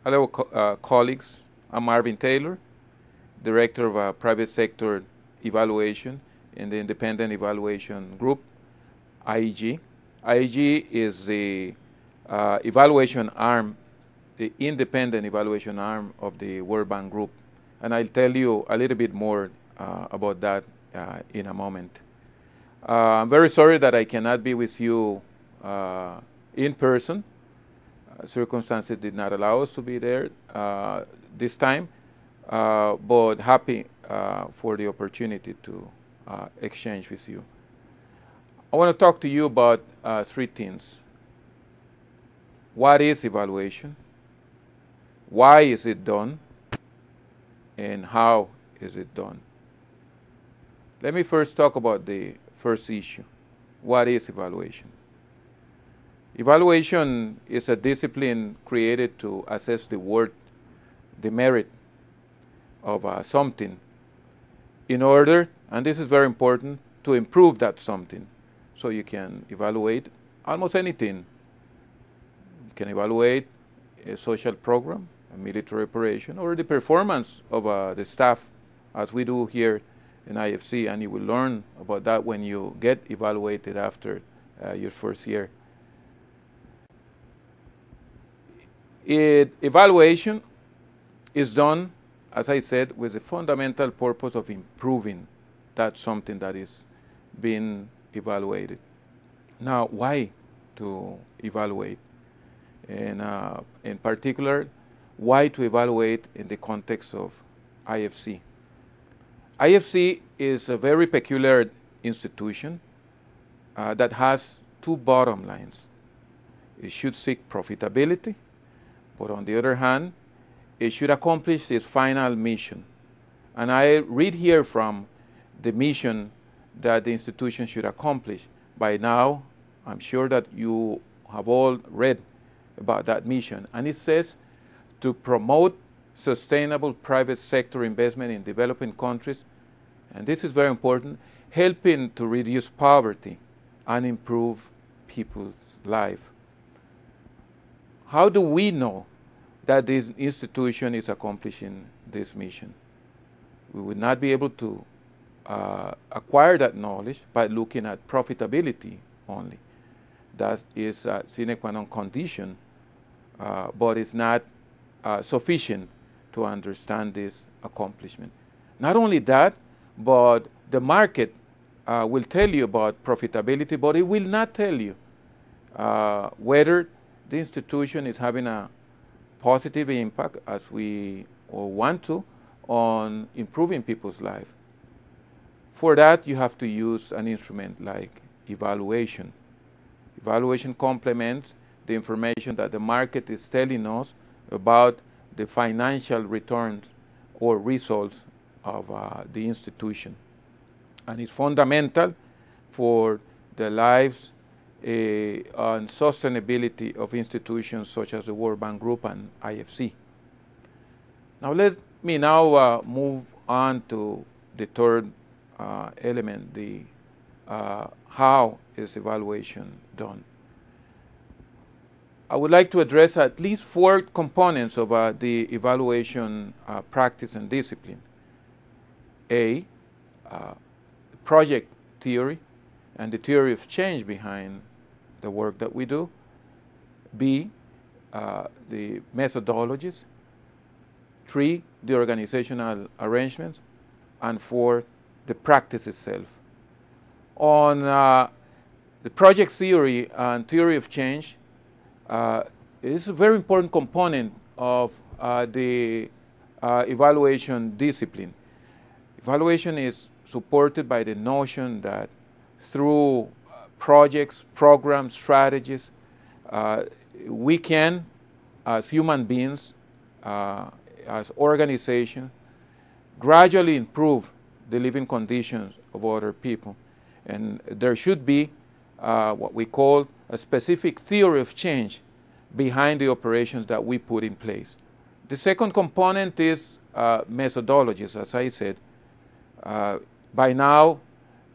Hello, colleagues. I'm Marvin Taylor, Director of Private Sector Evaluation in the Independent Evaluation Group, IEG. IEG is the evaluation arm, the independent evaluation arm of the World Bank Group. And I'll tell you a little bit more about that in a moment. I'm very sorry that I cannot be with you in person. Circumstances did not allow us to be there this time, but happy for the opportunity to exchange with you. I want to talk to you about three things. What is evaluation? Why is it done? And how is it done? Let me first talk about the first issue. What is evaluation? Evaluation is a discipline created to assess the worth, the merit of something in order, and this is very important, to improve that something. So you can evaluate almost anything. You can evaluate a social program, a military operation, or the performance of the staff, as we do here in IFC, and you will learn about that when you get evaluated after your first year. Evaluation is done, as I said, with the fundamental purpose of improving that something that is being evaluated. Now, why to evaluate? And in particular, why to evaluate in the context of IFC? IFC is a very peculiar institution that has two bottom lines. It should seek profitability, but on the other hand, it should accomplish its final mission. And I read here from the mission that the institution should accomplish. By now, I'm sure that you have all read about that mission. And it says to promote sustainable private sector investment in developing countries, and this is very important, helping to reduce poverty and improve people's life. How do we know that this institution is accomplishing this mission? We would not be able to acquire that knowledge by looking at profitability only. That is a sine qua non condition, but it's not sufficient to understand this accomplishment. Not only that, but the market will tell you about profitability, but it will not tell you whether the institution is having a positive impact, as we all want to, on improving people's life. For that, you have to use an instrument like evaluation. Evaluation complements the information that the market is telling us about the financial returns or results of the institution. And it's fundamental for the lives and sustainability of institutions such as the World Bank Group and IFC. Now let me now move on to the third element, the how is evaluation done. I would like to address at least four components of the evaluation practice and discipline. A, project theory and the theory of change behind the work that we do. B, the methodologies. 3, the organizational arrangements. And 4, the practice itself. On the project theory and theory of change, it is a very important component of the evaluation discipline. Evaluation is supported by the notion that through projects, programs, strategies, we can, as human beings, as organizations, gradually improve the living conditions of other people. And there should be what we call a specific theory of change behind the operations that we put in place. The second component is methodologies, as I said. By now,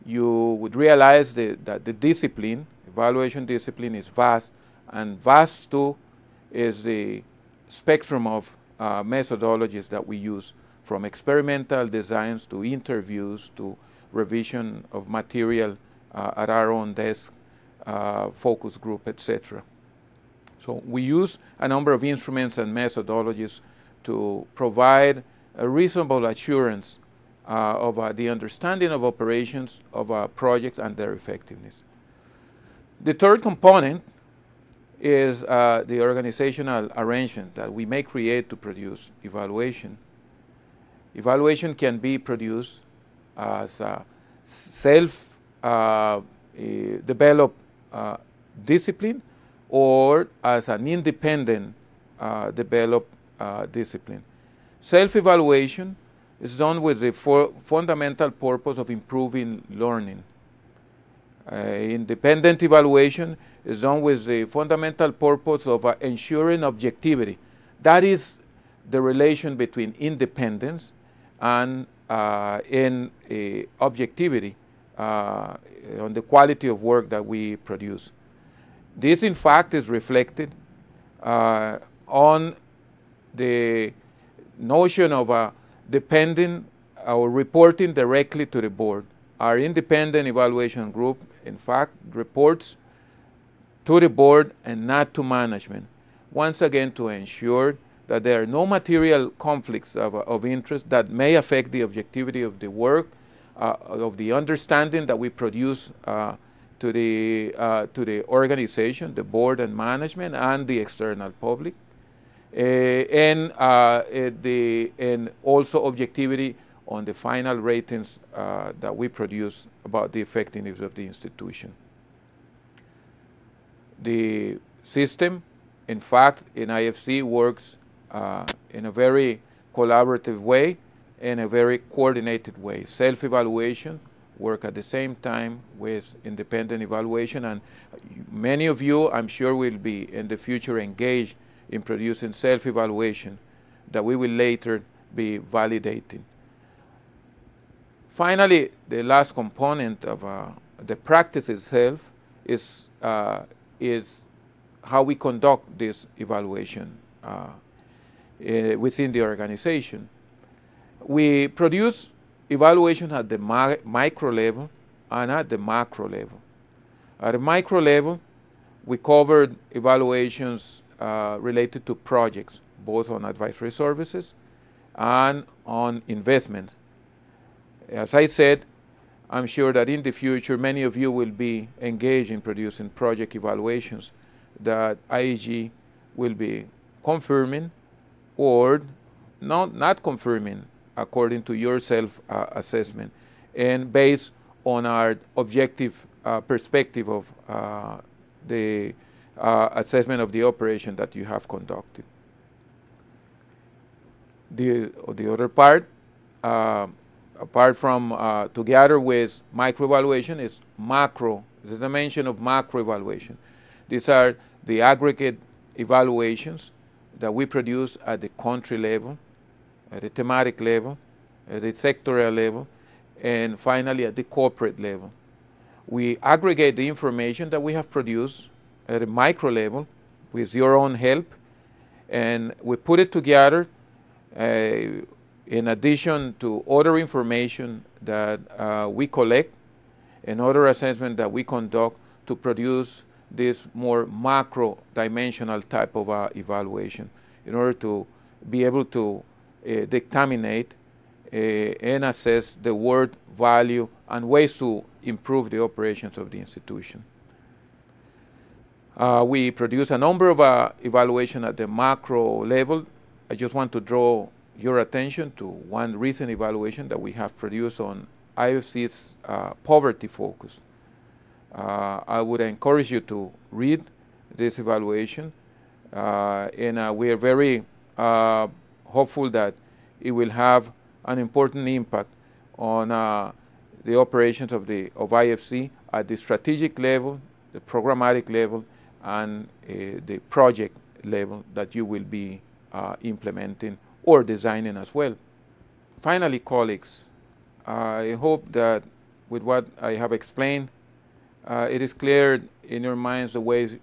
you would realize that the discipline, evaluation discipline, is vast, and vast too is the spectrum of methodologies that we use, from experimental designs to interviews to revision of material at our own desk, focus group, etc. So we use a number of instruments and methodologies to provide a reasonable assurance of the understanding of operations of projects and their effectiveness. The third component is the organizational arrangement that we may create to produce evaluation. Evaluation can be produced as a self-developed discipline or as an independent developed discipline. Self-evaluation is done with the fundamental purpose of improving learning. Independent evaluation is done with the fundamental purpose of ensuring objectivity. That is the relation between independence and objectivity on the quality of work that we produce. This, in fact, is reflected on the notion of depending or reporting directly to the board. Our independent evaluation group, in fact, reports to the board and not to management, once again to ensure that there are no material conflicts of interest that may affect the objectivity of the work, of the understanding that we produce to the organization, the board and management, and the external public, and also objectivity on the final ratings that we produce about the effectiveness of the institution. The system, in fact, in IFC works in a very collaborative way, in a very coordinated way. Self-evaluation work at the same time with independent evaluation, and many of you, I'm sure, will be in the future engaged in producing self-evaluation that we will later be validating. Finally, the last component of the practice itself is how we conduct this evaluation within the organization. We produce evaluation at the micro level and at the macro level. At the micro level, we covered evaluations related to projects, both on advisory services and on investments. As I said, I'm sure that in the future many of you will be engaged in producing project evaluations that IEG will be confirming or not confirming according to your self-assessment and based on our objective perspective of the assessment of the operation that you have conducted. The other part, apart from together with microevaluation, is macro. This is the dimension of macroevaluation. These are the aggregate evaluations that we produce at the country level, at the thematic level, at the sectorial level, and finally at the corporate level. We aggregate the information that we have produced at a micro level with your own help, and we put it together in addition to other information that we collect and other assessment that we conduct to produce this more macro dimensional type of evaluation in order to be able to determine and assess the worth, value, and ways to improve the operations of the institution. We produce a number of evaluations at the macro level. I just want to draw your attention to one recent evaluation that we have produced on IFC's poverty focus. I would encourage you to read this evaluation, and we are very hopeful that it will have an important impact on the operations of IFC at the strategic level, the programmatic level, and the project level that you will be implementing or designing as well. Finally, colleagues, I hope that with what I have explained, it is clear in your minds the ways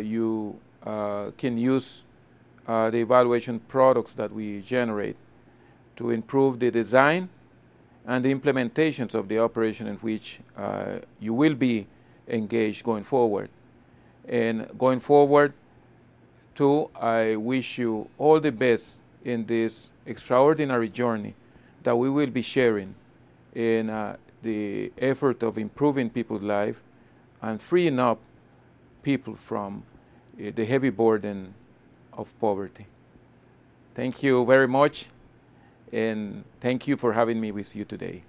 you can use the evaluation products that we generate to improve the design and the implementations of the operation in which you will be engaged going forward. And going forward, too, I wish you all the best in this extraordinary journey that we will be sharing in the effort of improving people's life and freeing up people from the heavy burden of poverty. Thank you very much, and thank you for having me with you today.